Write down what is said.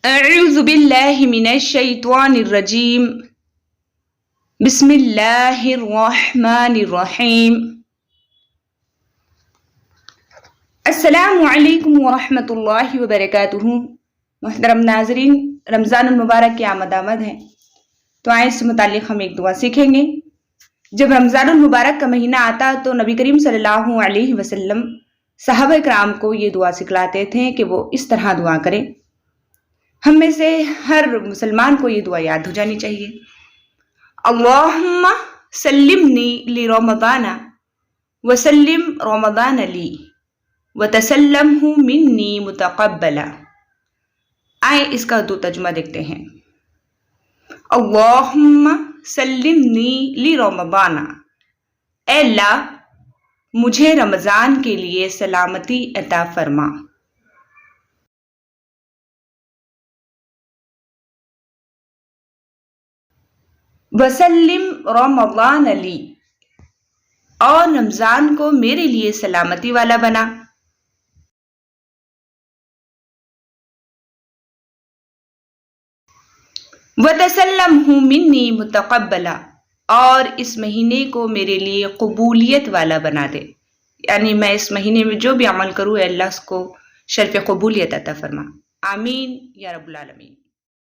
اعوذ باللہ من الشیطان الرجیم بسم اللہ الرحمن الرحیم السلام علیکم ورحمۃ اللہ وبرکاتہ۔ محترم ناظرین، رمضان المبارک کی آمد ہے، تو آئیں اس سے متعلق ہم ایک دعا سیکھیں گے۔ جب رمضان المبارک کا مہینہ آتا تو نبی کریم صلی اللہ علیہ وسلم صحابہ کرام کو یہ دعا سکھلاتے تھے کہ وہ اس طرح دعا کریں۔ ہم میں سے ہر مسلمان کو یہ دعا یاد ہو جانی چاہیے۔ اللہم سلمنی لرمضان وسلم رمضان لی وتسلمہ منی متقبلا۔ آئیں اس کا دو ترجمہ دیکھتے ہیں۔ اللہم سلمنی لرمضان، اے اللہ مجھے رمضان کے لیے سلامتی عطا فرما۔ وسلم رمضان لی، اور رمضان کو میرے لیے سلامتی والا بنا۔ وتسلمہ منی متقبلا، اور اس مہینے کو میرے لیے قبولیت والا بنا دے، یعنی میں اس مہینے میں جو بھی عمل کروں اے اللہ اس کو شرف قبولیت عطا فرما۔ آمین یا رب العالمین۔